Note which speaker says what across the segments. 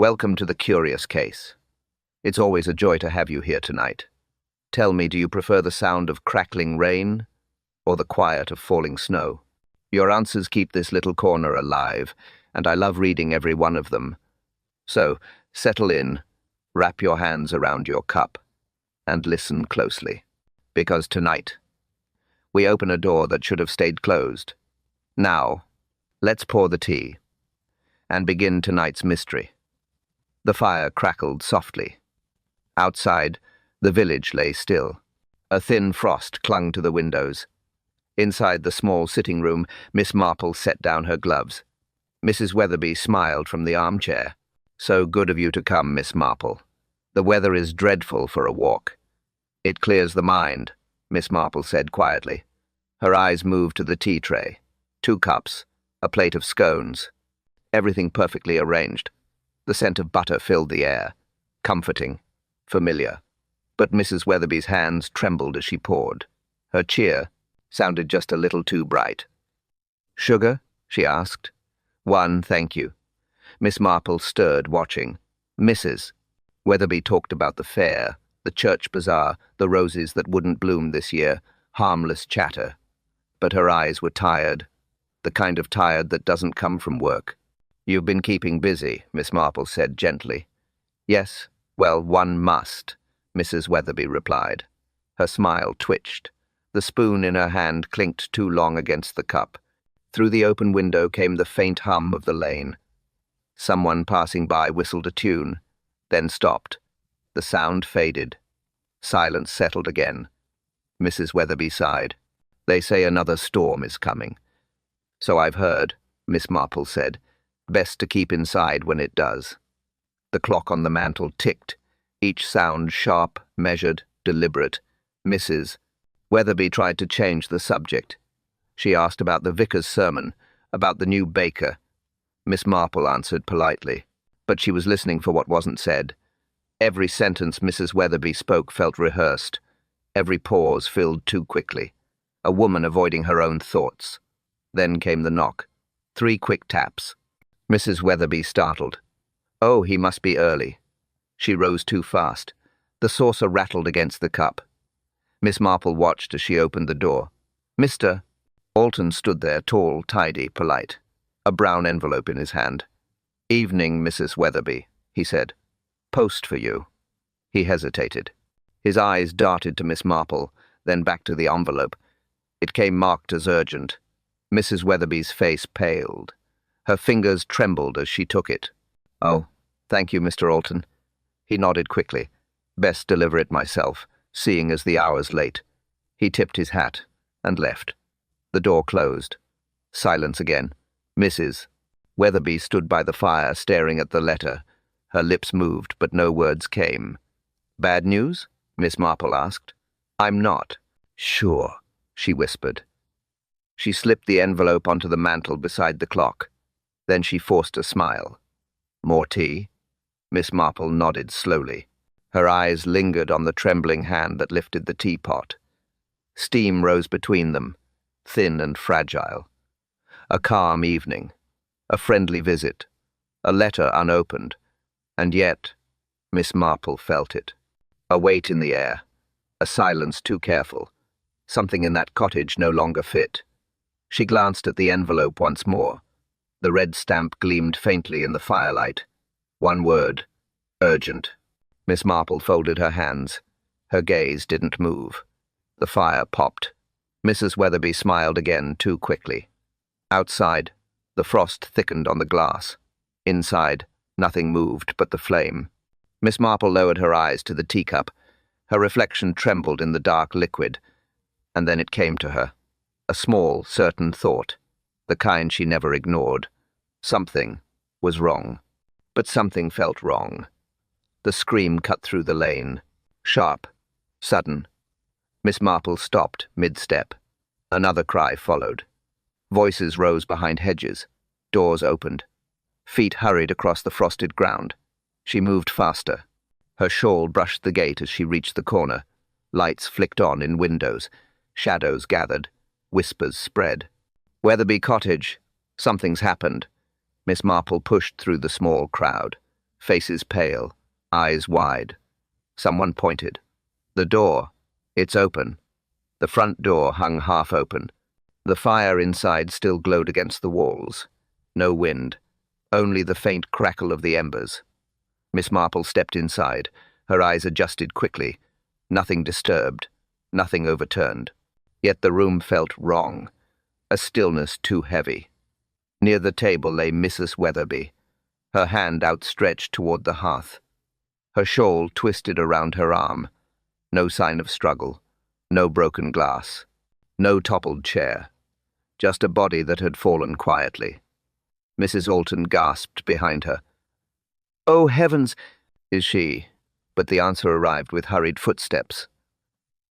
Speaker 1: Welcome to the Curious Case. It's always a joy to have you here tonight. Tell me, do you prefer the sound of crackling rain or the quiet of falling snow? Your answers keep this little corner alive, and I love reading every one of them. So, settle in, wrap your hands around your cup, and listen closely. Because tonight, we open a door that should have stayed closed. Now, let's pour the tea and begin tonight's mystery. The fire crackled softly. Outside, the village lay still. A thin frost clung to the windows. Inside the small sitting room, Miss Marple set down her gloves. Mrs. Weatherby smiled from the armchair. "So good of you to come, Miss Marple. The weather is dreadful for a walk." "It clears the mind," Miss Marple said quietly. Her eyes moved to the tea tray. 2 cups, a plate of scones. Everything perfectly arranged. The scent of butter filled the air. Comforting, familiar. But Mrs. Weatherby's hands trembled as she poured. Her cheer sounded just a little too bright. "Sugar?" she asked. "1, thank you." Miss Marple stirred, watching. Mrs. Weatherby talked about the fair, the church bazaar, the roses that wouldn't bloom this year, harmless chatter. But her eyes were tired, the kind of tired that doesn't come from work. "You've been keeping busy," Miss Marple said gently. "Yes, well, one must," Mrs. Weatherby replied. Her smile twitched. The spoon in her hand clinked too long against the cup. Through the open window came the faint hum of the lane. Someone passing by whistled a tune, then stopped. The sound faded. Silence settled again. Mrs. Weatherby sighed. "They say another storm is coming." "So I've heard," Miss Marple said. "Best to keep inside when it does." The clock on the mantel ticked, each sound sharp, measured, deliberate. Mrs. Weatherby tried to change the subject. She asked about the vicar's sermon, about the new baker. Miss Marple answered politely, but she was listening for what wasn't said. Every sentence Mrs. Weatherby spoke felt rehearsed. Every pause filled too quickly. A woman avoiding her own thoughts. Then came the knock. 3 quick taps. Mrs. Weatherby startled. "Oh, he must be early." She rose too fast. The saucer rattled against the cup. Miss Marple watched as she opened the door. "Mr." Alton stood there, tall, tidy, polite, a brown envelope in his hand. "Evening, Mrs. Weatherby," he said. "Post for you." He hesitated. His eyes darted to Miss Marple, then back to the envelope. It came marked as urgent. Mrs. Weatherby's face paled. Her fingers trembled as she took it. "Oh, thank you, Mr. Alton." He nodded quickly. "Best deliver it myself, seeing as the hour's late." He tipped his hat and left. The door closed. Silence again. Mrs. Weatherby stood by the fire, staring at the letter. Her lips moved, but no words came. "Bad news?" Miss Marple asked. "I'm not sure," she whispered. She slipped the envelope onto the mantel beside the clock. Then she forced a smile. "More tea?" Miss Marple nodded slowly. Her eyes lingered on the trembling hand that lifted the teapot. Steam rose between them, thin and fragile. A calm evening, a friendly visit, a letter unopened, and yet Miss Marple felt it. A weight in the air, a silence too careful. Something in that cottage no longer fit. She glanced at the envelope once more. The red stamp gleamed faintly in the firelight. One word, urgent. Miss Marple folded her hands. Her gaze didn't move. The fire popped. Mrs. Weatherby smiled again too quickly. Outside, the frost thickened on the glass. Inside, nothing moved but the flame. Miss Marple lowered her eyes to the teacup. Her reflection trembled in the dark liquid. And then it came to her. A small, certain thought. The kind she never ignored. Something was wrong. But something felt wrong. The scream cut through the lane. Sharp. Sudden. Miss Marple stopped mid-step. Another cry followed. Voices rose behind hedges. Doors opened. Feet hurried across the frosted ground. She moved faster. Her shawl brushed the gate as she reached the corner. Lights flicked on in windows. Shadows gathered. Whispers spread. "Weatherby Cottage. Something's happened." Miss Marple pushed through the small crowd. faces pale, eyes wide. Someone pointed. The door. It's open. The front door hung half open. The fire inside still glowed against the walls. No wind, only the faint crackle of the embers. Miss Marple stepped inside, her eyes adjusted quickly. Nothing disturbed, nothing overturned. Yet the room felt wrong, a stillness too heavy. Near the table lay Mrs. Weatherby, her hand outstretched toward the hearth. Her shawl twisted around her arm. No sign of struggle, no broken glass, no toppled chair. Just a body that had fallen quietly. Mrs. Alton gasped behind her. "Oh, heavens!" is she, but the answer arrived with hurried footsteps.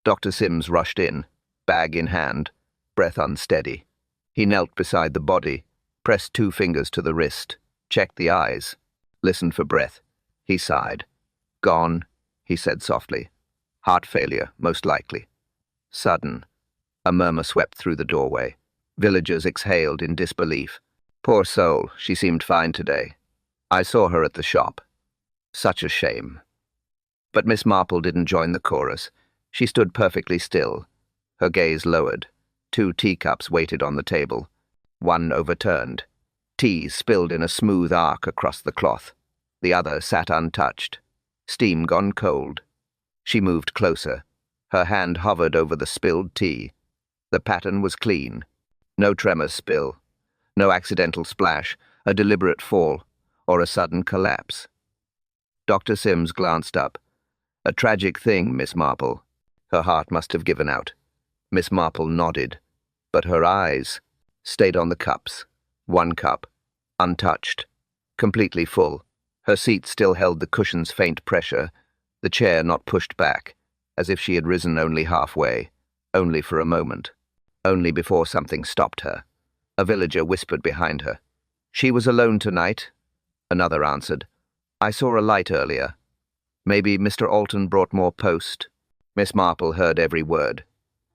Speaker 1: Dr. Sims rushed in, bag in hand, breath unsteady. He knelt beside the body, pressed 2 fingers to the wrist, checked the eyes, listened for breath. He sighed. "Gone," he said softly. "Heart failure, most likely." Sudden. A murmur swept through the doorway. Villagers exhaled in disbelief. "Poor soul, she seemed fine today. I saw her at the shop. Such a shame." But Miss Marple didn't join the chorus. She stood perfectly still, her gaze lowered. 2 teacups waited on the table. One overturned. Tea spilled in a smooth arc across the cloth. The other sat untouched. Steam gone cold. She moved closer. Her hand hovered over the spilled tea. The pattern was clean. No tremor spill. No accidental splash, a deliberate fall, or a sudden collapse. Dr. Sims glanced up. "A tragic thing, Miss Marple." Her heart must have given out. Miss Marple nodded, but her eyes stayed on the cups. 1 cup, untouched, completely full. Her seat still held the cushion's faint pressure, the chair not pushed back, as if she had risen only halfway, only for a moment, only before something stopped her. A villager whispered behind her. "She was alone tonight," another answered. "I saw a light earlier. Maybe Mr. Alton brought more post." Miss Marple heard every word,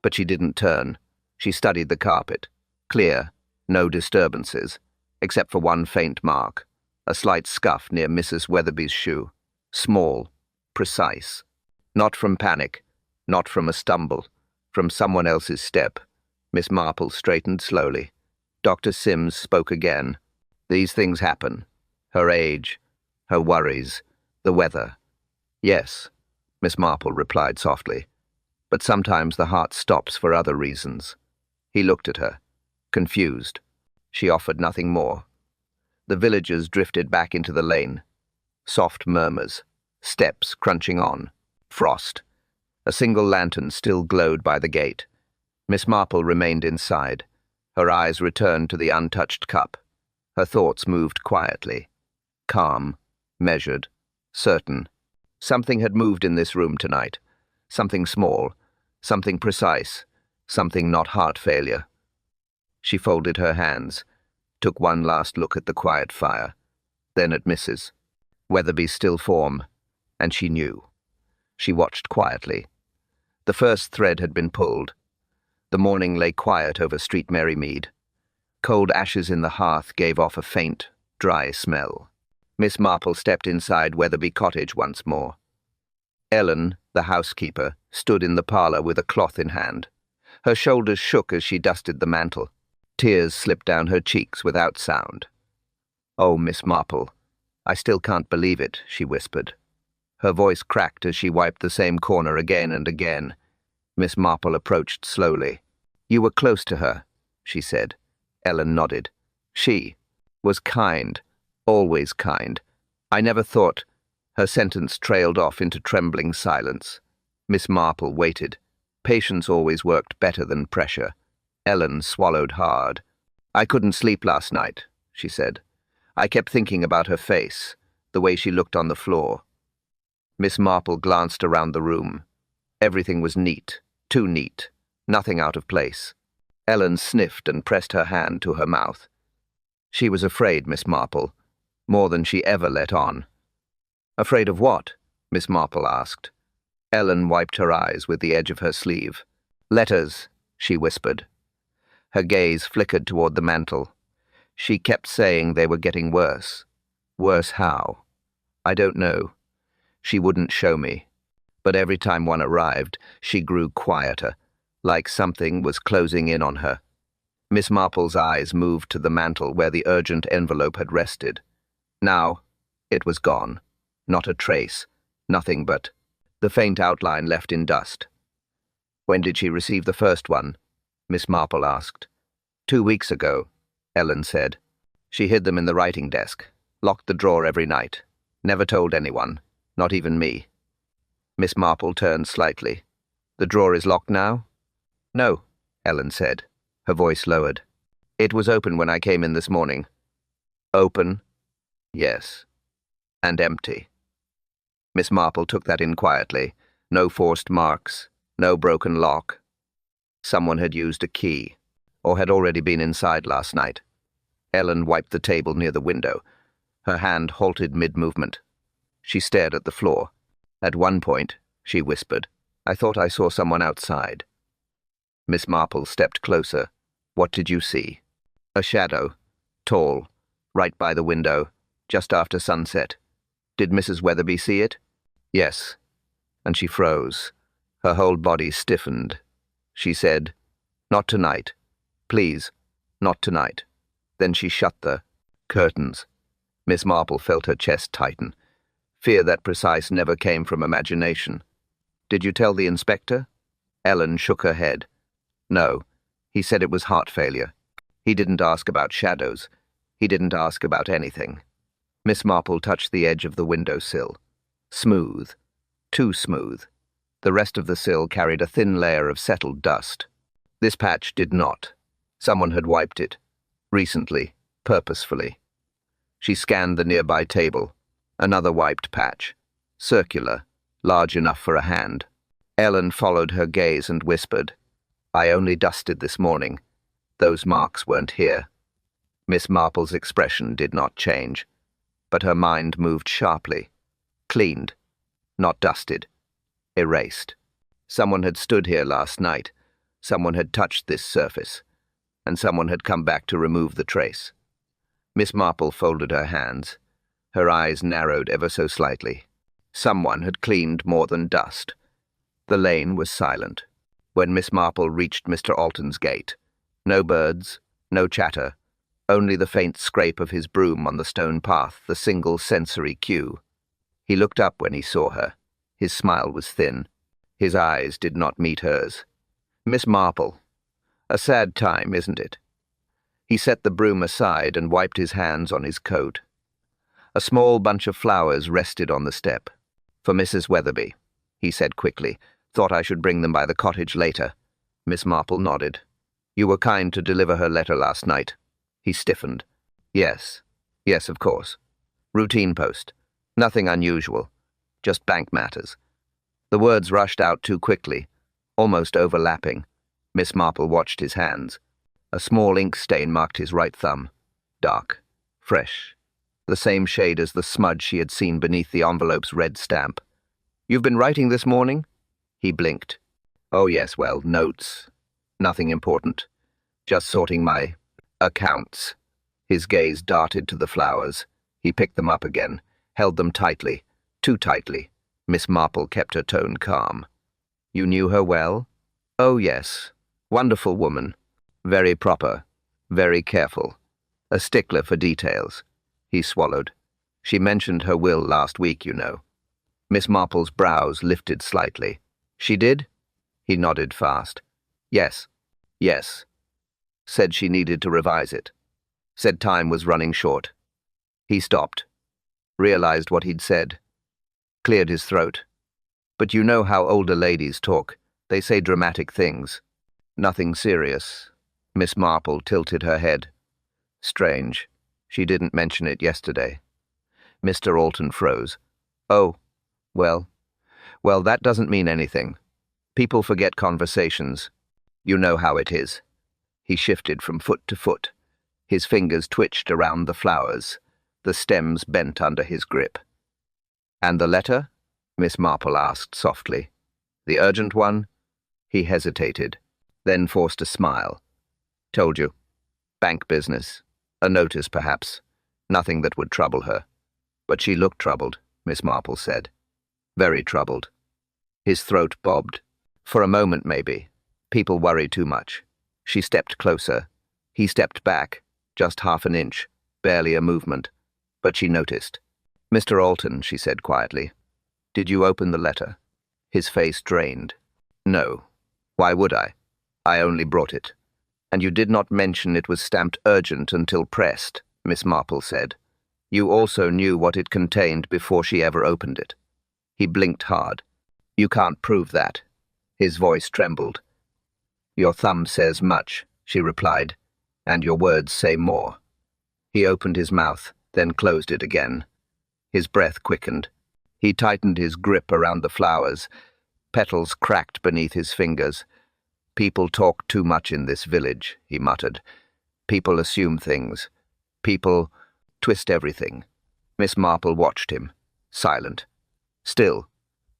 Speaker 1: but she didn't turn. She studied the carpet. Clear, no disturbances, except for one faint mark, a slight scuff near Mrs. Weatherby's shoe. Small, precise. Not from panic, not from a stumble, from someone else's step. Miss Marple straightened slowly. Dr. Sims spoke again. "These things happen. Her age, her worries, the weather." "Yes," Miss Marple replied softly. "But sometimes the heart stops for other reasons." He looked at her, confused. She offered nothing more. The villagers drifted back into the lane. Soft murmurs, steps crunching on, frost. A single lantern still glowed by the gate. Miss Marple remained inside. Her eyes returned to the untouched cup. Her thoughts moved quietly. Calm, measured, certain. Something had moved in this room tonight. Something small, something precise, something not heart failure. She folded her hands, took one last look at the quiet fire, then at Mrs. Weatherby's still form, and she knew. She watched quietly. The first thread had been pulled. The morning lay quiet over Street Merrymead. Cold ashes in the hearth gave off a faint, dry smell. Miss Marple stepped inside Weatherby Cottage once more. Ellen, the housekeeper, stood in the parlour with a cloth in hand. Her shoulders shook as she dusted the mantel. Tears slipped down her cheeks without sound. "Oh, Miss Marple, I still can't believe it," she whispered. Her voice cracked as she wiped the same corner again and again. Miss Marple approached slowly. "You were close to her," she said. Ellen nodded. "She was kind, always kind. I never thought—" Her sentence trailed off into trembling silence. Miss Marple waited. Patience always worked better than pressure. Ellen swallowed hard. "I couldn't sleep last night," she said. "I kept thinking about her face, the way she looked on the floor." Miss Marple glanced around the room. Everything was neat, too neat, nothing out of place. Ellen sniffed and pressed her hand to her mouth. She was afraid, Miss Marple, more than she ever let on. "Afraid of what?" Miss Marple asked. Ellen wiped her eyes with the edge of her sleeve. "Letters," she whispered. Her gaze flickered toward the mantel. She kept saying they were getting worse. Worse how? I don't know. She wouldn't show me. But every time one arrived, she grew quieter, like something was closing in on her. Miss Marple's eyes moved to the mantel where the urgent envelope had rested. Now, it was gone. Not a trace. Nothing but the faint outline left in dust. When did she receive the first one? Miss Marple asked. 2 weeks ago, Ellen said. She hid them in the writing desk, locked the drawer every night, never told anyone, not even me. Miss Marple turned slightly. The drawer is locked now? No, Ellen said, her voice lowered. It was open when I came in this morning. Open? Yes. And empty. Miss Marple took that in quietly. No forced marks, no broken lock. Someone had used a key, or had already been inside last night. Ellen wiped the table near the window. Her hand halted mid-movement. She stared at the floor. At one point, she whispered, I thought I saw someone outside. Miss Marple stepped closer. What did you see? A shadow, tall, right by the window, just after sunset. Did Mrs. Weatherby see it? Yes. And she froze. Her whole body stiffened. She said, Not tonight. Please, not tonight. Then she shut the curtains. Miss Marple felt her chest tighten. Fear that precise never came from imagination. Did you tell the inspector? Ellen shook her head. No. He said it was heart failure. He didn't ask about shadows. He didn't ask about anything. Miss Marple touched the edge of the windowsill. Smooth. Too smooth. The rest of the sill carried a thin layer of settled dust. This patch did not. Someone had wiped it. Recently. Purposefully. She scanned the nearby table. Another wiped patch. Circular. Large enough for a hand. Ellen followed her gaze and whispered, I only dusted this morning. Those marks weren't here. Miss Marple's expression did not change, but her mind moved sharply. Cleaned. Not dusted. Erased. Someone had stood here last night. Someone had touched this surface. And someone had come back to remove the trace. Miss Marple folded her hands. Her eyes narrowed ever so slightly. Someone had cleaned more than dust. The lane was silent. When Miss Marple reached Mr. Alton's gate, no birds, no chatter, only the faint scrape of his broom on the stone path, the single sensory cue. He looked up when he saw her. His smile was thin. His eyes did not meet hers. Miss Marple. A sad time, isn't it? He set the broom aside and wiped his hands on his coat. A small bunch of flowers rested on the step. For Mrs. Weatherby, he said quickly. Thought I should bring them by the cottage later. Miss Marple nodded. You were kind to deliver her letter last night. He stiffened. Yes. Yes, of course. Routine post. Nothing unusual. Just bank matters. The words rushed out too quickly, almost overlapping. Miss Marple watched his hands. A small ink stain marked his right thumb. Dark. Fresh. The same shade as the smudge she had seen beneath the envelope's red stamp. You've been writing this morning? He blinked. Oh yes, well, notes. Nothing important. Just sorting my accounts. His gaze darted to the flowers. He picked them up again, held them tightly, too tightly. Miss Marple kept her tone calm. You knew her well? Oh yes. Wonderful woman. Very proper. Very careful. A stickler for details. He swallowed. She mentioned her will last week, you know. Miss Marple's brows lifted slightly. She did? He nodded fast. Yes. Yes. Said she needed to revise it. Said time was running short. He stopped. Realized what he'd said. Cleared his throat. But you know how older ladies talk. They say dramatic things. Nothing serious. Miss Marple tilted her head. Strange. She didn't mention it yesterday. Mr. Alton froze. Oh, well, that doesn't mean anything. People forget conversations. You know how it is. He shifted from foot to foot. His fingers twitched around the flowers. The stems bent under his grip. And the letter? Miss Marple asked softly. The urgent one? He hesitated, then forced a smile. Told you. Bank business. A notice, perhaps. Nothing that would trouble her. But she looked troubled. Miss Marple said, very troubled. His throat bobbed. For a moment, maybe. People worry too much. She stepped closer. He stepped back, just half an inch, barely a movement. But she noticed. Mr. Alton, she said quietly, did you open the letter? His face drained. No. Why would I? I only brought it. And you did not mention it was stamped urgent until pressed, Miss Marple said. You also knew what it contained before she ever opened it. He blinked hard. You can't prove that. His voice trembled. Your thumb says much, she replied, and your words say more. He opened his mouth, then closed it again. His breath quickened. He tightened his grip around the flowers. Petals cracked beneath his fingers. People talk too much in this village, he muttered. People assume things. People twist everything. Miss Marple watched him, silent. Still,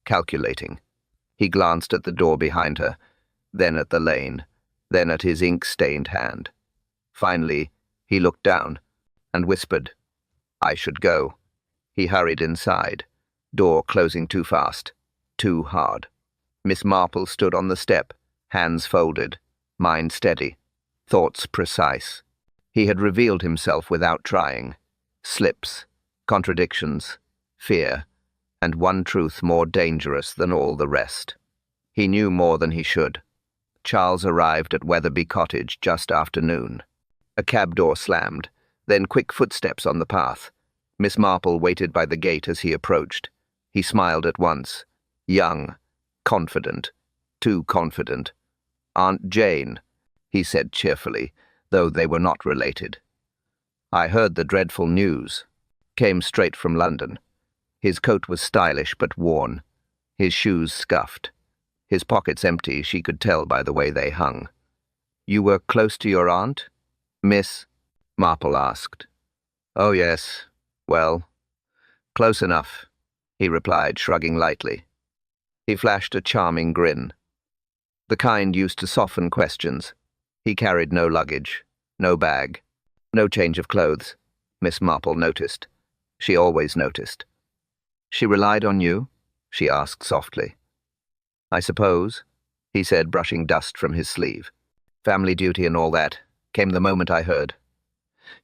Speaker 1: calculating. He glanced at the door behind her, then at the lane, then at his ink-stained hand. Finally, he looked down and whispered, I should go. He hurried inside, door closing too fast, too hard. Miss Marple stood on the step, hands folded, mind steady, thoughts precise. He had revealed himself without trying. Slips, contradictions, fear, and one truth more dangerous than all the rest. He knew more than he should. Charles arrived at Weatherby Cottage just after noon. A cab door slammed, then quick footsteps on the path. Miss Marple waited by the gate as he approached. He smiled at once. Young, confident, too confident. Aunt Jane, he said cheerfully, though they were not related. I heard the dreadful news. Came straight from London. His coat was stylish but worn. His shoes scuffed. His pockets empty, she could tell by the way they hung. You were close to your aunt, Miss? Marple asked. Oh, yes. Well, close enough, he replied, shrugging lightly. He flashed a charming grin. The kind used to soften questions. He carried no luggage, no bag, no change of clothes, Miss Marple noticed. She always noticed. She relied on you? She asked softly. I suppose, he said, brushing dust from his sleeve. Family duty and all that came the moment I heard.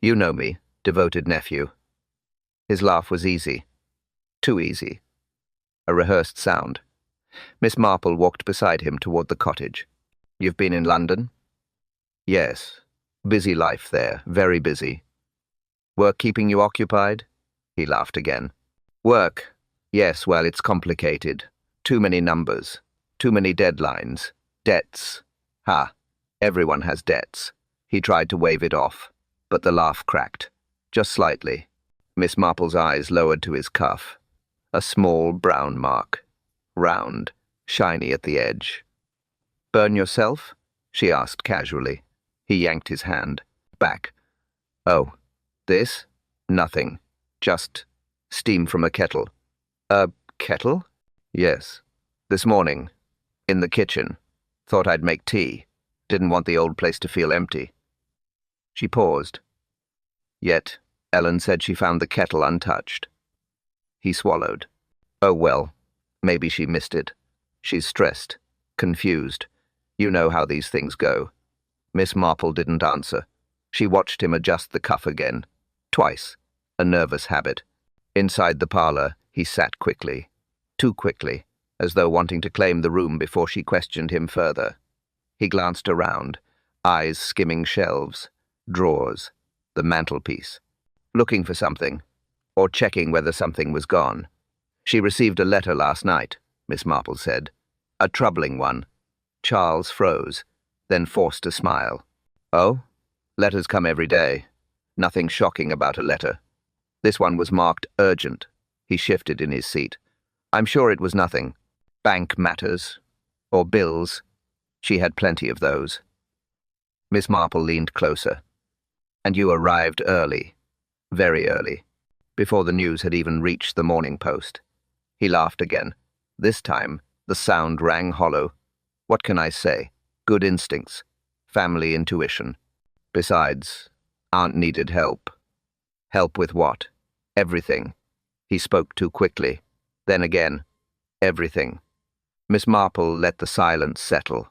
Speaker 1: You know me, devoted nephew. His laugh was easy. Too easy. A rehearsed sound. Miss Marple walked beside him toward the cottage. You've been in London? Yes. Busy life there, very busy. Work keeping you occupied? He laughed again. Work? Yes, well, it's complicated. Too many numbers. Too many deadlines. Debts. Ha. Everyone has debts. He tried to wave it off, but the laugh cracked. Just slightly. Miss Marple's eyes lowered to his cuff. A small brown mark. Round. Shiny at the edge. Burn yourself? She asked casually. He yanked his hand. Back. Oh. This? Nothing. Just steam from a kettle. A kettle? Yes. This morning. In the kitchen. Thought I'd make tea. Didn't want the old place to feel empty. She paused. Yet, Ellen said she found the kettle untouched. He swallowed. Oh well, maybe she missed it. She's stressed, confused. You know how these things go. Miss Marple didn't answer. She watched him adjust the cuff again. Twice. A nervous habit. Inside the parlor, he sat quickly. Too quickly, as though wanting to claim the room before she questioned him further. He glanced around, eyes skimming shelves, drawers, the mantelpiece, looking for something, or checking whether something was gone. She received a letter last night, Miss Marple said. A troubling one. Charles froze, then forced a smile. Oh? Letters come every day. Nothing shocking about a letter. This one was marked urgent. He shifted in his seat. I'm sure it was nothing. Bank matters. Or bills. She had plenty of those. Miss Marple leaned closer. And you arrived early. Very early. Before the news had even reached the Morning Post. He laughed again. This time, the sound rang hollow. What can I say? Good instincts. Family intuition. Besides, Aunt needed help. Help with what? Everything. He spoke too quickly. Then again, everything. Miss Marple let the silence settle.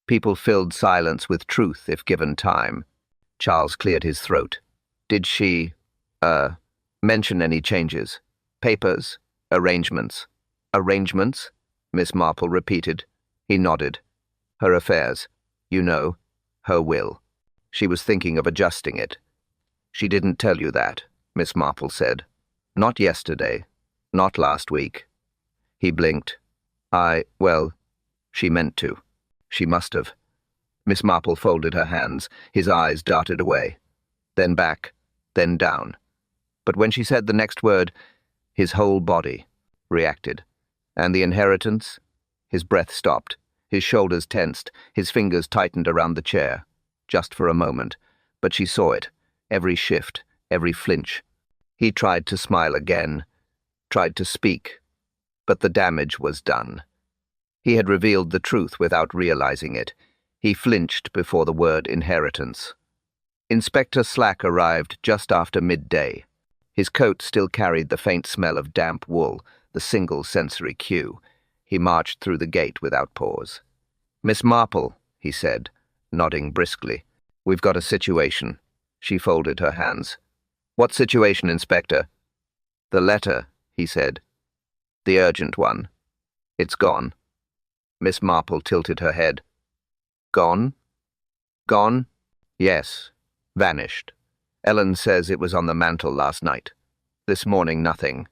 Speaker 1: People filled silence with truth if given time. Charles cleared his throat. Did she, mention any changes? Papers? Arrangements? Arrangements? Miss Marple repeated. He nodded. Her affairs. You know, her will. She was thinking of adjusting it. She didn't tell you that, Miss Marple said. Not yesterday. Not last week. He blinked. Well, she meant to. She must have. Miss Marple folded her hands. His eyes darted away. Then back, then down. But when she said the next word, his whole body reacted. And the inheritance? His breath stopped. His shoulders tensed. His fingers tightened around the chair. Just for a moment. But she saw it. Every shift, every flinch. He tried to smile again. Tried to speak. But the damage was done. He had revealed the truth without realizing it. He flinched before the word inheritance. Inspector Slack arrived just after midday. His coat still carried the faint smell of damp wool, the single sensory cue. He marched through the gate without pause. Miss Marple, he said, nodding briskly. We've got a situation. She folded her hands. What situation, Inspector? The letter, he said. The urgent one. It's gone. Miss Marple tilted her head. Gone? Gone? Yes. Vanished. Ellen says it was on the mantel last night. This morning, nothing.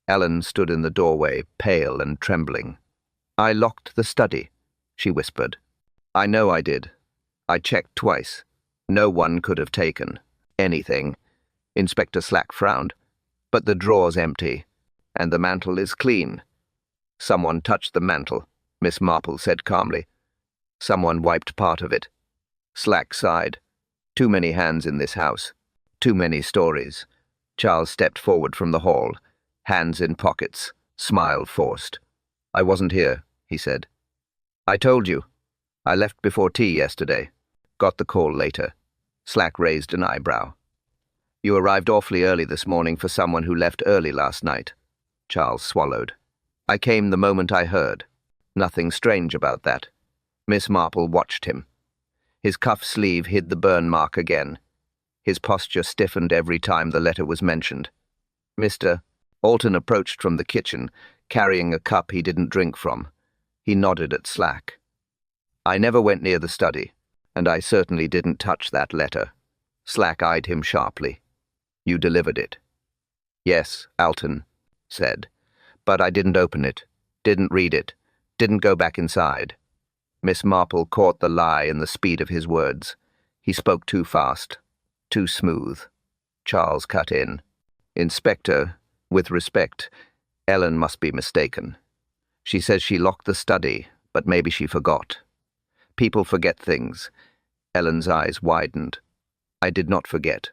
Speaker 1: Ellen stood in the doorway, pale and trembling. I locked the study, she whispered. I know I did. I checked twice. No one could have taken anything. Inspector Slack frowned. But the drawer's empty, and the mantel is clean. Someone touched the mantel, Miss Marple said calmly. Someone wiped part of it. Slack sighed. Too many hands in this house. Too many stories. Charles stepped forward from the hall, hands in pockets, smile forced. I wasn't here, he said. I told you. I left before tea yesterday. Got the call later. Slack raised an eyebrow. You arrived awfully early this morning for someone who left early last night. Charles swallowed. I came the moment I heard. Nothing strange about that. Miss Marple watched him. His cuff sleeve hid the burn mark again. His posture stiffened every time the letter was mentioned. Mr. Alton approached from the kitchen, carrying a cup he didn't drink from. He nodded at Slack. I never went near the study, and I certainly didn't touch that letter. Slack eyed him sharply. You delivered it. Yes, Alton said. But I didn't open it, didn't read it, didn't go back inside. Miss Marple caught the lie in the speed of his words. He spoke too fast, too smooth. Charles cut in. Inspector, with respect, Ellen must be mistaken. She says she locked the study, but maybe she forgot. People forget things. Ellen's eyes widened. I did not forget.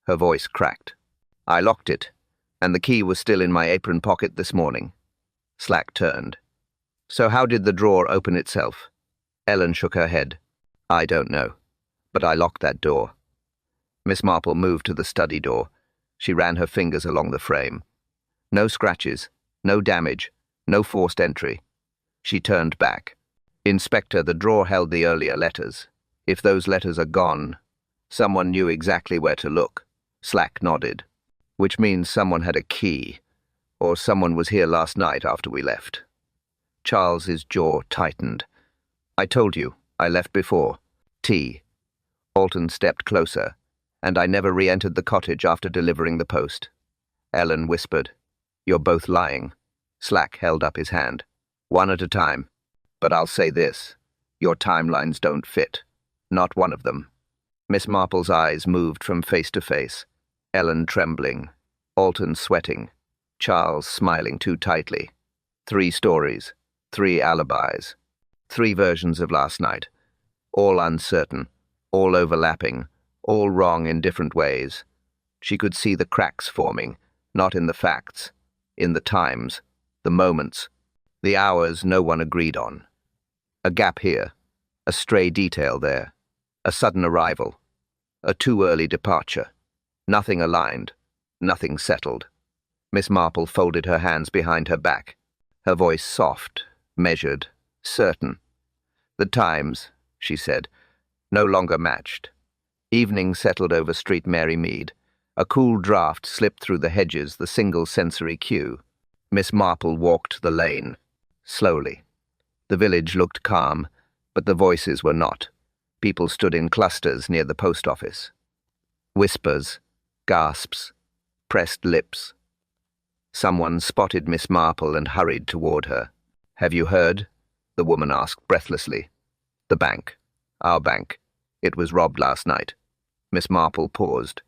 Speaker 1: Her voice cracked. I locked it, and the key was still in my apron pocket this morning. Slack turned. So how did the drawer open itself? Ellen shook her head. I don't know, but I locked that door. Miss Marple moved to the study door. She ran her fingers along the frame. No scratches, no damage, no forced entry. She turned back. Inspector, the drawer held the earlier letters. If those letters are gone, someone knew exactly where to look. Slack nodded. Which means someone had a key, or someone was here last night after we left. Charles's jaw tightened. I told you, I left before. Tea. Alton stepped closer, and I never re-entered the cottage after delivering the post. Ellen whispered, You're both lying. Slack held up his hand. One at a time. But I'll say this. Your timelines don't fit. Not one of them. Miss Marple's eyes moved from face to face. Ellen trembling. Alton sweating. Charles smiling too tightly. 3 stories. 3 alibis. 3 versions of last night. All uncertain. All overlapping. All wrong in different ways. She could see the cracks forming, not in the facts, in the times, the moments, the hours no one agreed on. A gap here, a stray detail there, a sudden arrival, a too early departure. Nothing aligned, nothing settled. Miss Marple folded her hands behind her back, her voice soft, measured, certain. "The times," she said, "no longer matched." Evening settled over Street Mary Mead. A cool draught slipped through the hedges, the single sensory cue. Miss Marple walked the lane, slowly. The village looked calm, but the voices were not. People stood in clusters near the post office. Whispers, gasps, pressed lips. Someone spotted Miss Marple and hurried toward her. "Have you heard?" the woman asked breathlessly. "The bank. Our bank. It was robbed last night." Miss Marple paused.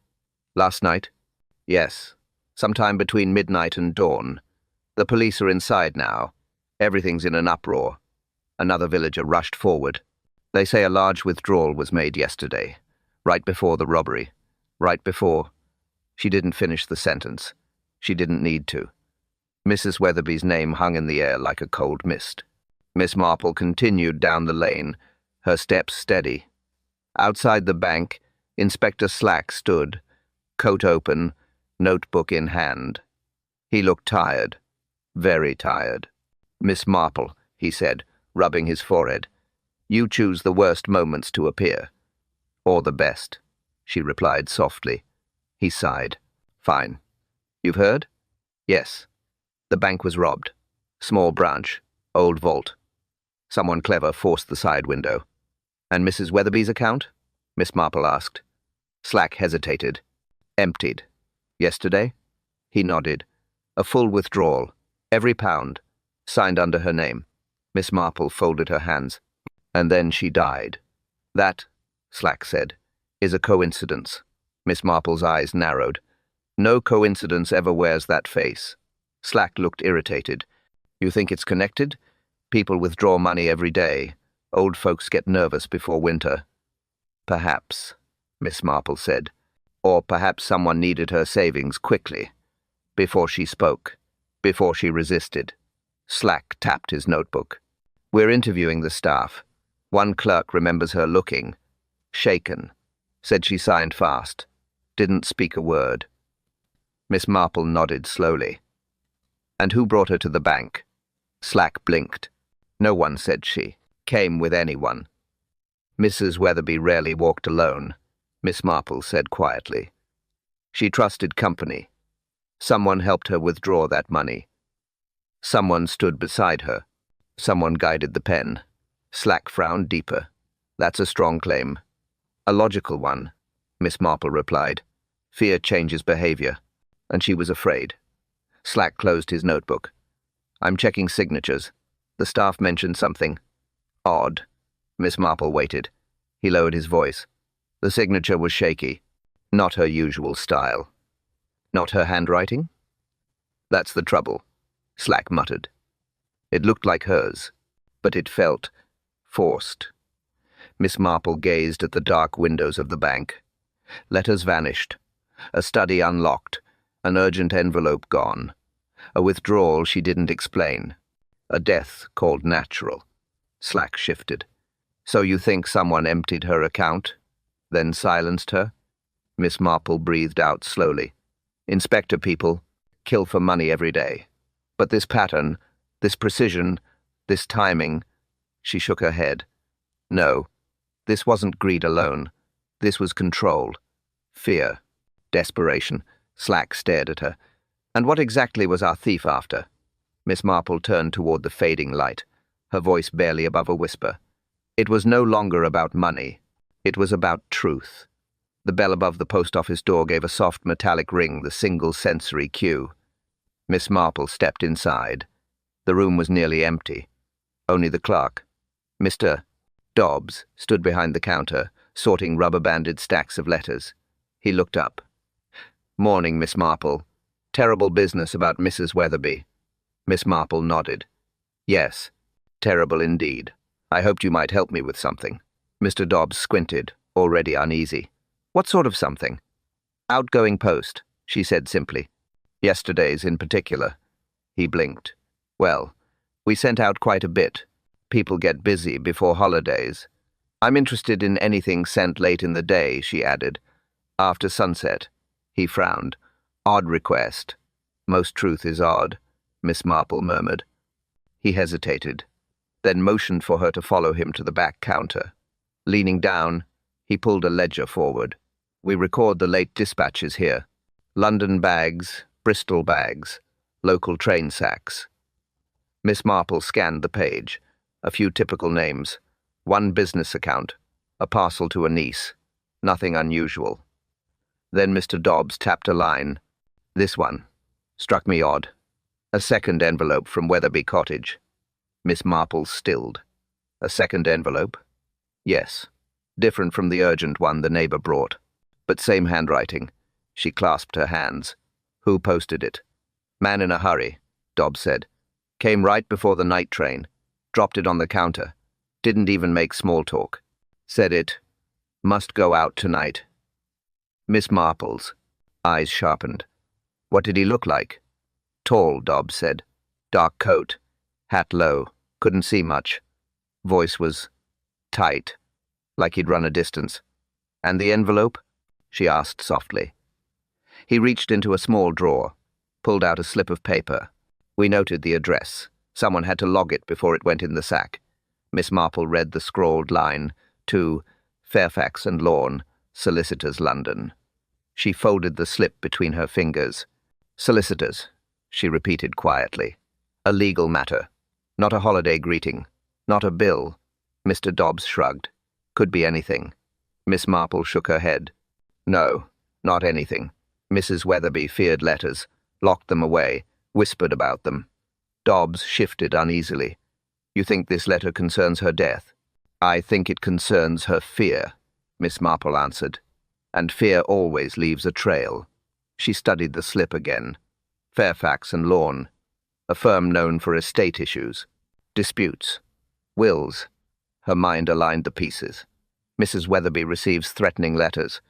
Speaker 1: "Last night?" "Yes. Sometime between midnight and dawn. The police are inside now. Everything's in an uproar." Another villager rushed forward. "They say a large withdrawal was made yesterday, right before the robbery. Right before—" She didn't finish the sentence. She didn't need to. Mrs. Weatherby's name hung in the air like a cold mist. Miss Marple continued down the lane, her steps steady. Outside the bank, Inspector Slack stood, coat open, notebook in hand. He looked tired, very tired. "Miss Marple," he said, rubbing his forehead, "you choose the worst moments to appear." "Or the best," she replied softly. He sighed. "Fine. You've heard?" "Yes. The bank was robbed. Small branch, old vault. Someone clever forced the side window." "And Mrs. Weatherby's account?" Miss Marple asked. Slack hesitated. "Emptied. Yesterday?" He nodded. "A full withdrawal. Every pound. Signed under her name." Miss Marple folded her hands. "And then she died." "That," Slack said, "is a coincidence." Miss Marple's eyes narrowed. "No coincidence ever wears that face." Slack looked irritated. "You think it's connected? People withdraw money every day. Old folks get nervous before winter." "Perhaps," Miss Marple said. "Or perhaps someone needed her savings quickly." Before she spoke, before she resisted, Slack tapped his notebook. "We're interviewing the staff. One clerk remembers her looking shaken. Said she signed fast. Didn't speak a word." Miss Marple nodded slowly. "And who brought her to the bank?" Slack blinked. "No one," said she. "Came with anyone." "Mrs. Weatherby rarely walked alone," Miss Marple said quietly. "She trusted company. Someone helped her withdraw that money. Someone stood beside her. Someone guided the pen." Slack frowned deeper. "That's a strong claim." "A logical one," Miss Marple replied. "Fear changes behavior." And she was afraid. Slack closed his notebook. "I'm checking signatures. The staff mentioned something odd." Miss Marple waited. He lowered his voice. The signature was shaky. Not her usual style. "Not her handwriting?" "That's the trouble," Slack muttered. "It looked like hers, but it felt forced." Miss Marple gazed at the dark windows of the bank. Letters vanished. A study unlocked. An urgent envelope gone. A withdrawal she didn't explain. A death called natural. Slack shifted. "So you think someone emptied her account, then silenced her?" Miss Marple breathed out slowly. "Inspector people kill for money every day. But this pattern, this precision, this timing—" She shook her head. "No, this wasn't greed alone. This was control. Fear. Desperation." Slack stared at her. "And what exactly was our thief after?" Miss Marple turned toward the fading light, her voice barely above a whisper. "It was no longer about money. It was about truth." The bell above the post office door gave a soft metallic ring, the single sensory cue. Miss Marple stepped inside. The room was nearly empty. Only the clerk, Mr. Dobbs, stood behind the counter, sorting rubber-banded stacks of letters. He looked up. "Morning, Miss Marple. Terrible business about Mrs. Weatherby." Miss Marple nodded. "Yes, terrible indeed. I hoped you might help me with something." Mr. Dobbs squinted, already uneasy. "What sort of something?" "Outgoing post," she said simply. "Yesterday's in particular." He blinked. "Well, we sent out quite a bit. People get busy before holidays. I'm interested in anything sent late in the day," she added. "After sunset." He frowned. "Odd request." Most truth is odd, Miss Marple murmured. He hesitated, then motioned for her to follow him to the back counter. Leaning down, he pulled a ledger forward. We record the late dispatches here. London bags, Bristol bags, local train sacks. Miss Marple scanned the page. A few typical names. One business account. A parcel to a niece. Nothing unusual. Then Mr. Dobbs tapped a line. This one. Struck me odd. A second envelope from Weatherby Cottage. Miss Marple stilled. A second envelope? Yes. Different from the urgent one the neighbor brought. But same handwriting. She clasped her hands. Who posted it? Man in a hurry, Dobbs said. Came right before the night train. Dropped it on the counter. Didn't even make small talk. Said it must go out tonight. Miss Marple's eyes sharpened. What did he look like? Tall, Dobbs said. Dark coat. Hat low. Couldn't see much. Voice was tight, like he'd run a distance. And the envelope? She asked softly. He reached into a small drawer, pulled out a slip of paper. We noted the address. Someone had to log it before it went in the sack. Miss Marple read the scrawled line, to Fairfax and Lawn, Solicitors, London. She folded the slip between her fingers. Solicitors, she repeated quietly. A legal matter. Not a holiday greeting. Not a bill. Mr. Dobbs shrugged. Could be anything. Miss Marple shook her head. No, not anything. Mrs. Weatherby feared letters, locked them away, whispered about them. Dobbs shifted uneasily. You think this letter concerns her death? I think it concerns her fear, Miss Marple answered. And fear always leaves a trail. She studied the slip again. Fairfax and Lawn. A firm known for estate issues. Disputes. Wills. Her mind aligned the pieces. Mrs. Weatherby receives threatening letters.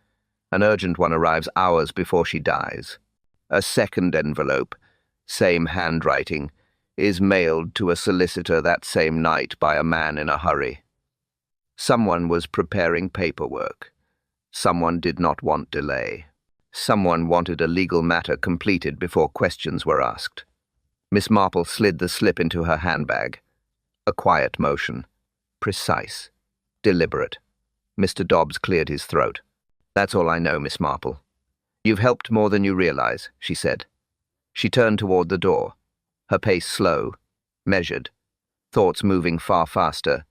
Speaker 1: An urgent one arrives hours before she dies. A second envelope, same handwriting, is mailed to a solicitor that same night by a man in a hurry. Someone was preparing paperwork. Someone did not want delay. Someone wanted a legal matter completed before questions were asked. Miss Marple slid the slip into her handbag. A quiet motion. Precise. Deliberate. Mr. Dobbs cleared his throat. That's all I know, Miss Marple. You've helped more than you realize, she said. She turned toward the door, her pace slow, measured, thoughts moving far faster.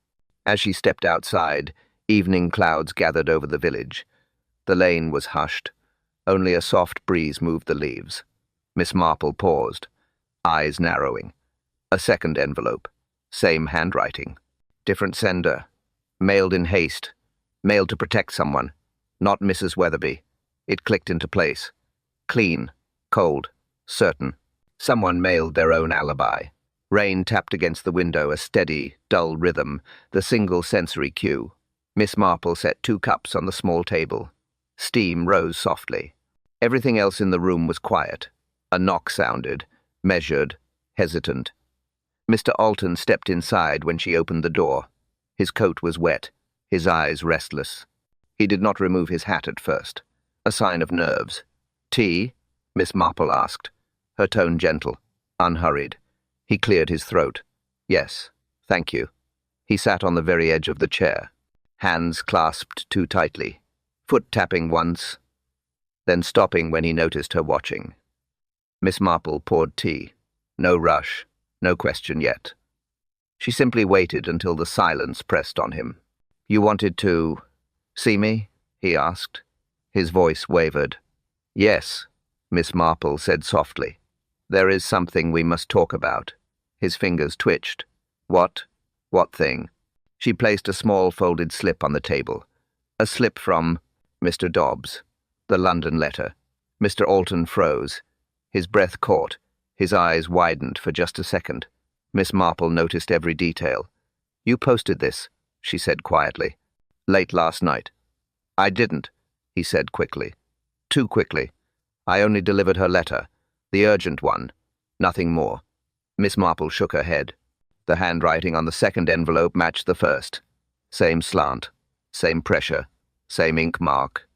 Speaker 1: As she stepped outside, evening clouds gathered over the village. The lane was hushed. Only a soft breeze moved the leaves. Miss Marple paused, eyes narrowing. A second envelope. Same handwriting. Different sender. Mailed in haste. Mailed to protect someone. Not Mrs. Weatherby. It clicked into place. Clean. Cold. Certain. Someone mailed their own alibi. Rain tapped against the window, a steady, dull rhythm, the single sensory cue. Miss Marple set 2 cups on the small table. Steam rose softly. Everything else in the room was quiet. A knock sounded, measured, hesitant. Mr. Alton stepped inside when she opened the door. His coat was wet, his eyes restless. He did not remove his hat at first. A sign of nerves. Tea? Miss Marple asked, her tone gentle, unhurried. He cleared his throat. Yes, thank you. He sat on the very edge of the chair, hands clasped too tightly, foot tapping once, then stopping when he noticed her watching. Miss Marple poured tea. No rush, no question yet. She simply waited until the silence pressed on him. You wanted to see me? He asked. His voice wavered. Yes, Miss Marple said softly. There is something we must talk about. His fingers twitched. What? What thing? She placed a small folded slip on the table. A slip from Mr. Dobbs. The London letter. Mr. Alton froze. His breath caught. His eyes widened for just a second. Miss Marple noticed every detail. You posted this, she said quietly. Late last night. I didn't, he said quickly. Too quickly. I only delivered her letter. The urgent one. Nothing more. Miss Marple shook her head. The handwriting on the second envelope matched the first. Same slant. Same pressure. Same ink mark.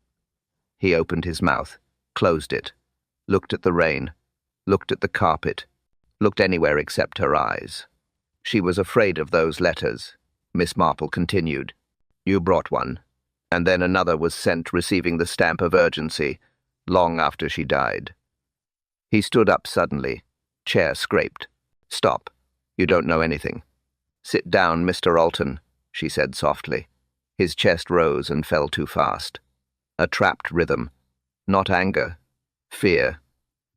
Speaker 1: He opened his mouth, closed it, looked at the rain, looked at the carpet, looked anywhere except her eyes. She was afraid of those letters. Miss Marple continued. You brought one, and then another was sent receiving the stamp of urgency, long after she died. He stood up suddenly. Chair scraped. Stop. You don't know anything. Sit down, Mr. Alton, she said softly. His chest rose and fell too fast. A trapped rhythm. Not anger. Fear.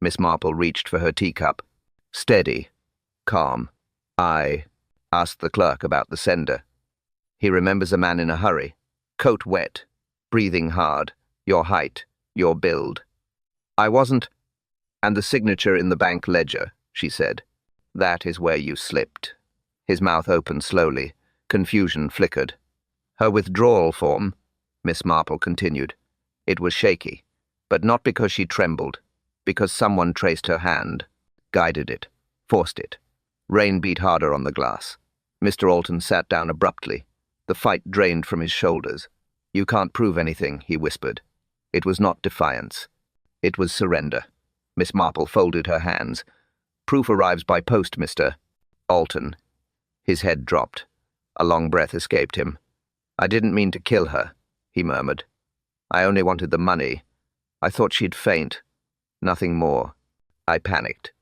Speaker 1: Miss Marple reached for her teacup. Steady. Calm. I asked the clerk about the sender. He remembers a man in a hurry. Coat wet. Breathing hard. Your height. Your build. I wasn't. And the signature in the bank ledger, she said. That is where you slipped. His mouth opened slowly. Confusion flickered. Her withdrawal form, Miss Marple continued. It was shaky, but not because she trembled, because someone traced her hand, guided it, forced it. Rain beat harder on the glass. Mr. Alton sat down abruptly. The fight drained from his shoulders. You can't prove anything, he whispered. It was not defiance. It was surrender. Miss Marple folded her hands. Proof arrives by post, Mr. Alton. His head dropped. A long breath escaped him. I didn't mean to kill her, he murmured. I only wanted the money. I thought she'd faint. Nothing more. I panicked.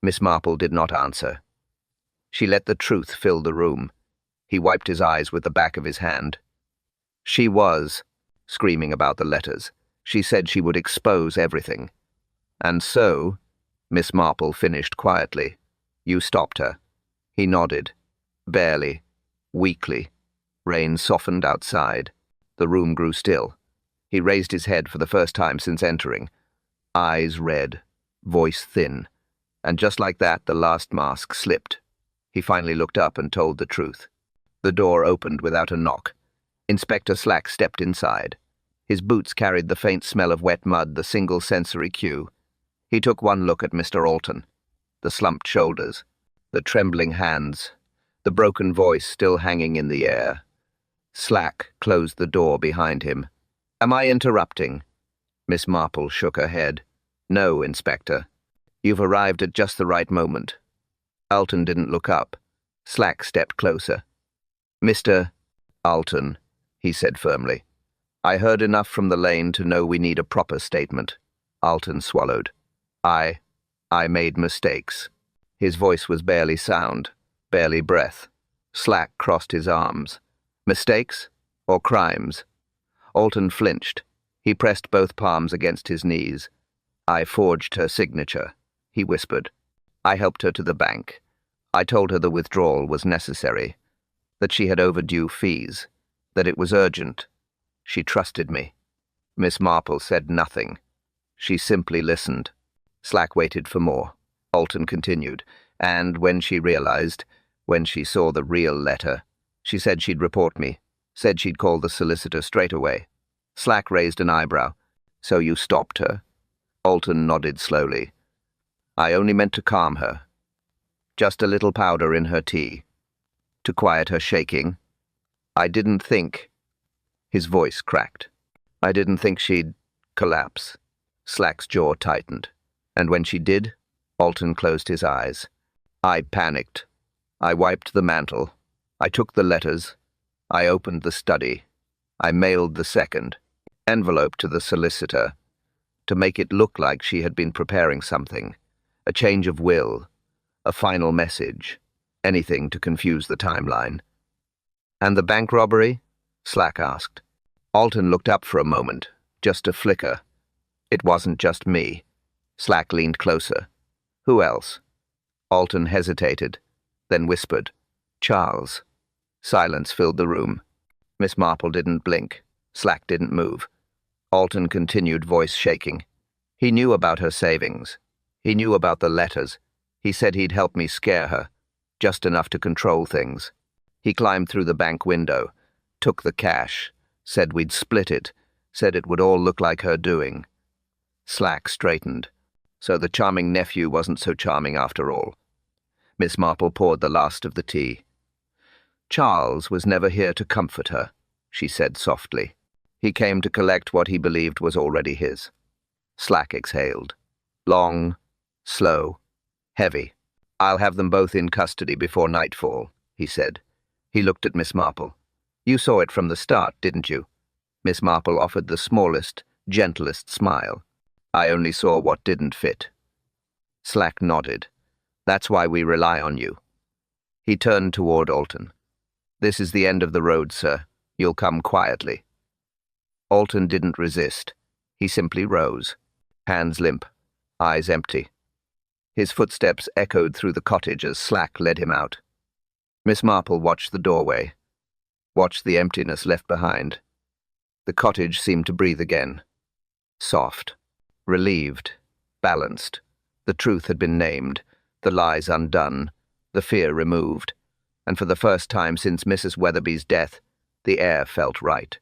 Speaker 1: Miss Marple did not answer. She let the truth fill the room. He wiped his eyes with the back of his hand. She was screaming about the letters. She said she would expose everything. And so, Miss Marple finished quietly. You stopped her. He nodded. Barely. Weakly. Rain softened outside. The room grew still. He raised his head for the first time since entering. Eyes red. Voice thin. And just like that, the last mask slipped. He finally looked up and told the truth. The door opened without a knock. Inspector Slack stepped inside. His boots carried the faint smell of wet mud, the single sensory cue. He took one look at Mr. Alton. The slumped shoulders, the trembling hands, the broken voice still hanging in the air. Slack closed the door behind him. Am I interrupting? Miss Marple shook her head. No, Inspector. You've arrived at just the right moment. Alton didn't look up. Slack stepped closer. Mr. Alton, he said firmly. I heard enough from the lane to know we need a proper statement. Alton swallowed. I made mistakes. His voice was barely sound, barely breath. Slack crossed his arms. Mistakes or crimes? Alton flinched. He pressed both palms against his knees. I forged her signature, he whispered. I helped her to the bank. I told her the withdrawal was necessary, that she had overdue fees, that it was urgent. She trusted me. Miss Marple said nothing. She simply listened. Slack waited for more. Alton continued, and when she realized, when she saw the real letter, she said she'd report me, said she'd call the solicitor straight away. Slack raised an eyebrow. So you stopped her? Alton nodded slowly. I only meant to calm her. Just a little powder in her tea. To quiet her shaking. I didn't think. His voice cracked. I didn't think she'd collapse. Slack's jaw tightened. And when she did, Alton closed his eyes. I panicked. I wiped the mantle. I took the letters. I opened the study. I mailed the second envelope to the solicitor to make it look like she had been preparing something, a change of will, a final message, anything to confuse the timeline. And the bank robbery? Slack asked. Alton looked up for a moment, just a flicker. It wasn't just me. Slack leaned closer. Who else? Alton hesitated, then whispered, Charles. Silence filled the room. Miss Marple didn't blink. Slack didn't move. Alton continued, voice shaking. He knew about her savings. He knew about the letters. He said he'd help me scare her, just enough to control things. He climbed through the bank window, took the cash, said we'd split it, said it would all look like her doing. Slack straightened. So the charming nephew wasn't so charming after all. Miss Marple poured the last of the tea. Charles was never here to comfort her, she said softly. He came to collect what he believed was already his. Slack exhaled. Long, Slow, heavy. "I'll have them both in custody before nightfall," he said. He looked at Miss Marple. "You saw it from the start, didn't you?" Miss Marple offered the smallest, gentlest smile. "I only saw what didn't fit." Slack nodded. "That's why we rely on you." He turned toward Alton. "This is the end of the road, sir. You'll come quietly." Alton didn't resist. He simply rose, hands limp, eyes empty. His footsteps echoed through the cottage as Slack led him out. Miss Marple watched the doorway, watched the emptiness left behind. The cottage seemed to breathe again. Soft, relieved, balanced. The truth had been named, the lies undone, the fear removed, and for the first time since Mrs. Weatherby's death, the air felt right.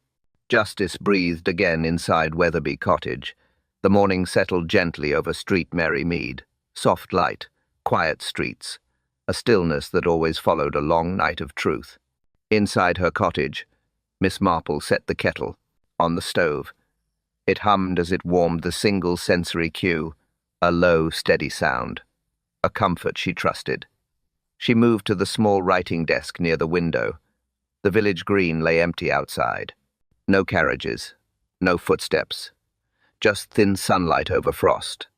Speaker 1: Justice breathed again inside Weatherby Cottage. The morning settled gently over Street Mary Mead. Soft light, quiet streets, a stillness that always followed a long night of truth. Inside her cottage, Miss Marple set the kettle on the stove. It hummed as it warmed the single sensory cue, a low, steady sound, a comfort she trusted. She moved to the small writing desk near the window. The village green lay empty outside. No carriages, no footsteps, just thin sunlight over frost.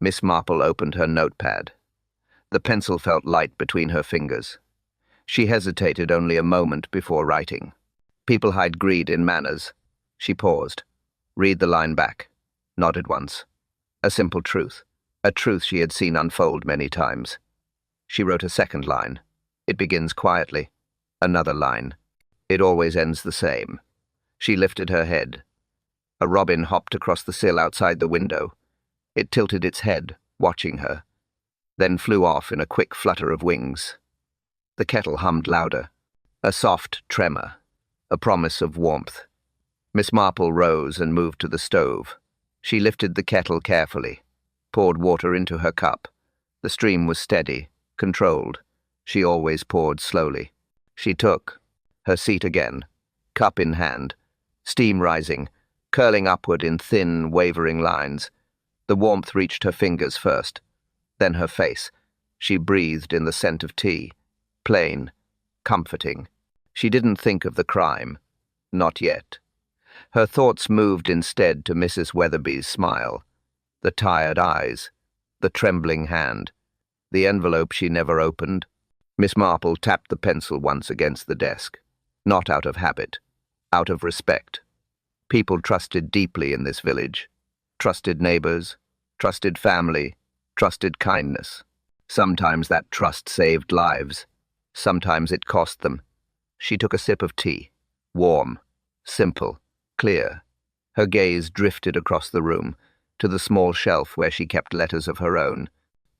Speaker 1: Miss Marple opened her notepad. The pencil felt light between her fingers. She hesitated only a moment before writing. People hide greed in manners. She paused. Read the line back. Nodded once. A simple truth. A truth she had seen unfold many times. She wrote a second line. It begins quietly. Another line. It always ends the same. She lifted her head. A robin hopped across the sill outside the window. It tilted its head, watching her, then flew off in a quick flutter of wings. The kettle hummed louder. A soft tremor, a promise of warmth. Miss Marple rose and moved to the stove. She lifted the kettle carefully, poured water into her cup. The stream was steady, controlled. She always poured slowly. She took her seat again, cup in hand, steam rising, curling upward in thin, wavering lines. The warmth reached her fingers first, then her face. She breathed in the scent of tea, plain, comforting. She didn't think of the crime. Not yet. Her thoughts moved instead to Mrs. Weatherby's smile, the tired eyes, the trembling hand, the envelope she never opened. Miss Marple tapped the pencil once against the desk, not out of habit, out of respect. People trusted deeply in this village. Trusted neighbors, trusted family, trusted kindness. Sometimes that trust saved lives. Sometimes it cost them. She took a sip of tea. Warm, simple, clear. Her gaze drifted across the room, to the small shelf where she kept letters of her own,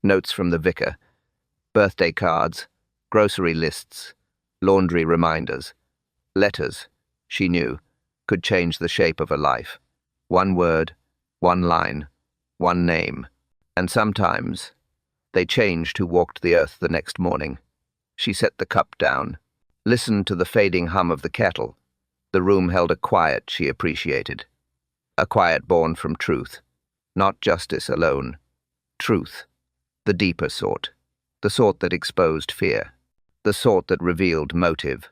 Speaker 1: notes from the vicar, birthday cards, grocery lists, laundry reminders. Letters, she knew, could change the shape of a life. One word, one line, one name. And sometimes they changed who walked the earth the next morning. She set the cup down, listened to the fading hum of the kettle. The room held a quiet she appreciated. A quiet born from truth. Not justice alone. Truth. The deeper sort. The sort that exposed fear. The sort that revealed motive.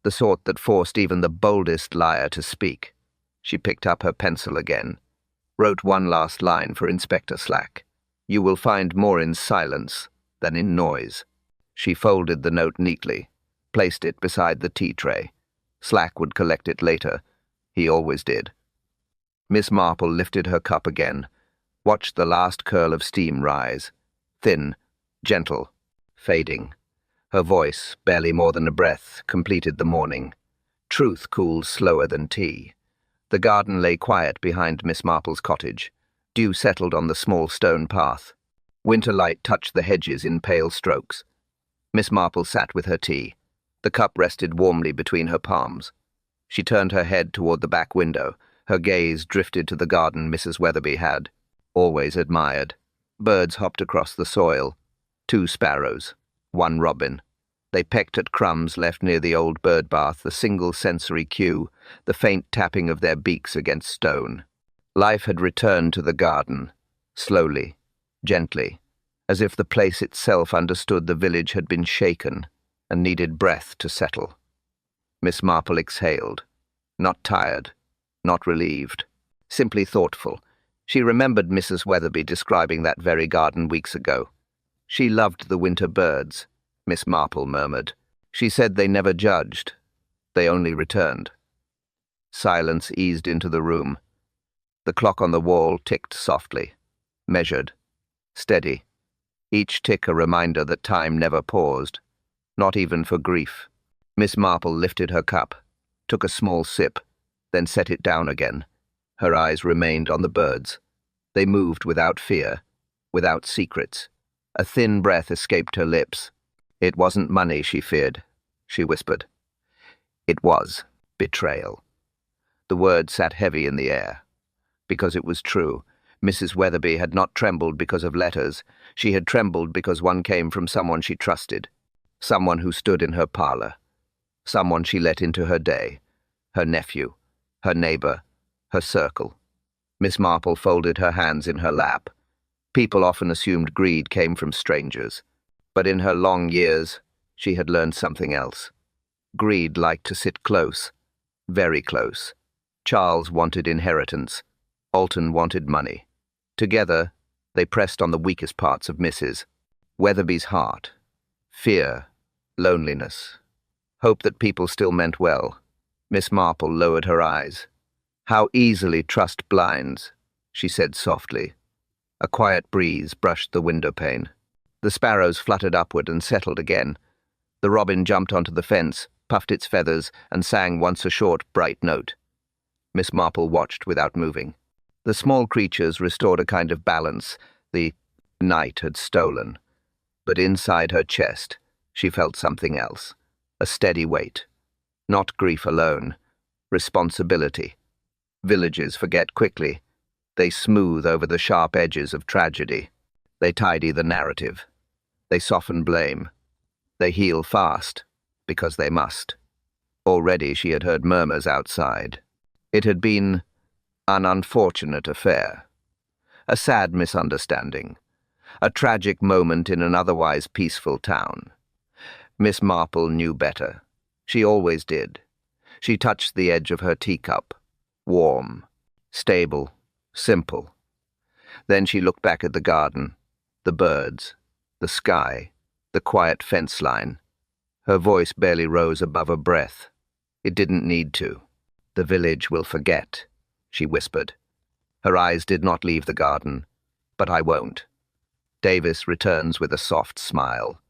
Speaker 1: The sort that forced even the boldest liar to speak. She picked up her pencil again. Wrote one last line for Inspector Slack. "You will find more in silence than in noise." She folded the note neatly, placed it beside the tea tray. Slack would collect it later. He always did. Miss Marple lifted her cup again, watched the last curl of steam rise. Thin, gentle, fading. Her voice, barely more than a breath, completed the morning. Truth cooled slower than tea. The garden lay quiet behind Miss Marple's cottage. Dew settled on the small stone path. Winter light touched the hedges in pale strokes. Miss Marple sat with her tea. The cup rested warmly between her palms. She turned her head toward the back window. Her gaze drifted to the garden Mrs. Weatherby had always admired. Birds hopped across the soil. 2 sparrows, 1 robin. They pecked at crumbs left near the old bird bath, the single sensory cue, the faint tapping of their beaks against stone. Life had returned to the garden, slowly, gently, as if the place itself understood the village had been shaken and needed breath to settle. Miss Marple exhaled, not tired, not relieved, simply thoughtful. She remembered Mrs. Weatherby describing that very garden weeks ago. She loved the winter birds, Miss Marple murmured. She said they never judged, they only returned. Silence eased into the room. The clock on the wall ticked softly, measured, steady, each tick a reminder that time never paused, not even for grief. Miss Marple lifted her cup, took a small sip, then set it down again. Her eyes remained on the birds. They moved without fear, without secrets. A thin breath escaped her lips. It wasn't money she feared, she whispered. It was betrayal. The word sat heavy in the air. Because it was true. Mrs. Weatherby had not trembled because of letters. She had trembled because one came from someone she trusted, someone who stood in her parlor, someone she let into her day, her nephew, her neighbor, her circle. Miss Marple folded her hands in her lap. People often assumed greed came from strangers, but in her long years, she had learned something else. Greed liked to sit close, very close. Charles wanted inheritance. Alton wanted money. Together, they pressed on the weakest parts of Mrs. Weatherby's heart. Fear, loneliness, hope that people still meant well. Miss Marple lowered her eyes. "How easily trust blinds," she said softly. A quiet breeze brushed the window pane. The sparrows fluttered upward and settled again. The robin jumped onto the fence, puffed its feathers, and sang once a short, bright note. Miss Marple watched without moving. The small creatures restored a kind of balance the night had stolen. But inside her chest, she felt something else. A steady weight. Not grief alone. Responsibility. Villages forget quickly. They smooth over the sharp edges of tragedy. They tidy the narrative. They soften blame. They heal fast, because they must. Already she had heard murmurs outside. It had been an unfortunate affair. A sad misunderstanding. A tragic moment in an otherwise peaceful town. Miss Marple knew better. She always did. She touched the edge of her teacup. Warm, stable, simple. Then she looked back at the garden, the birds, the sky, the quiet fence line. Her voice barely rose above her breath. It didn't need to. "The village will forget," she whispered. Her eyes did not leave the garden. "But I won't." Davis returns with a soft smile.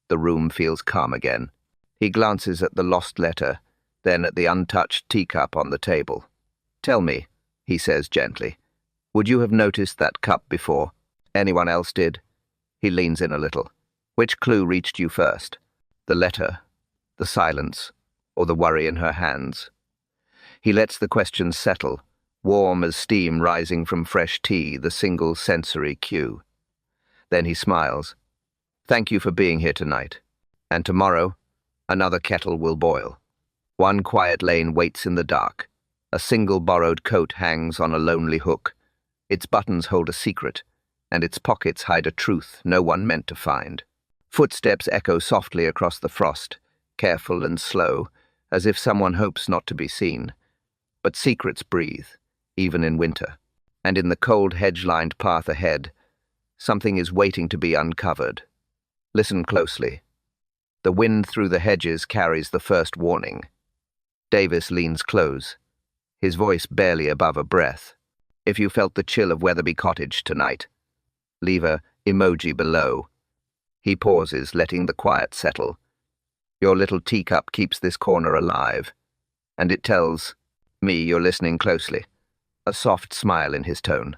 Speaker 1: The room feels calm again. He glances at the lost letter, then at the untouched teacup on the table. "Tell me," he says gently, "would you have noticed that cup before? Anyone else did?" He leans in a little. "Which clue reached you first? The letter, the silence, or the worry in her hands?" He lets the questions settle, warm as steam rising from fresh tea, the single sensory cue. Then he smiles. "Thank you for being here tonight. And tomorrow, another kettle will boil." One quiet lane waits in the dark. A single borrowed coat hangs on a lonely hook. Its buttons hold a secret, and its pockets hide a truth no one meant to find. Footsteps echo softly across the frost, careful and slow, as if someone hopes not to be seen. But secrets breathe, even in winter. And in the cold hedge-lined path ahead, something is waiting to be uncovered. Listen closely. The wind through the hedges carries the first warning. Davis leans close, his voice barely above a breath. "If you felt the chill of Weatherby Cottage tonight, leave a emoji below." He pauses, letting the quiet settle. "Your little teacup keeps this corner alive, and it tells me you're listening closely." A soft smile in his tone.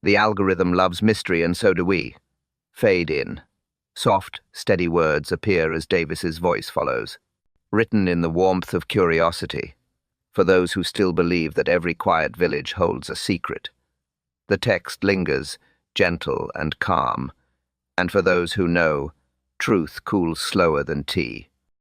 Speaker 1: "The algorithm loves mystery, and so do we." Fade in. Soft, steady words appear as Davis's voice follows. Written in the warmth of curiosity, for those who still believe that every quiet village holds a secret. The text lingers, gentle and calm, and for those who know, truth cools slower than tea.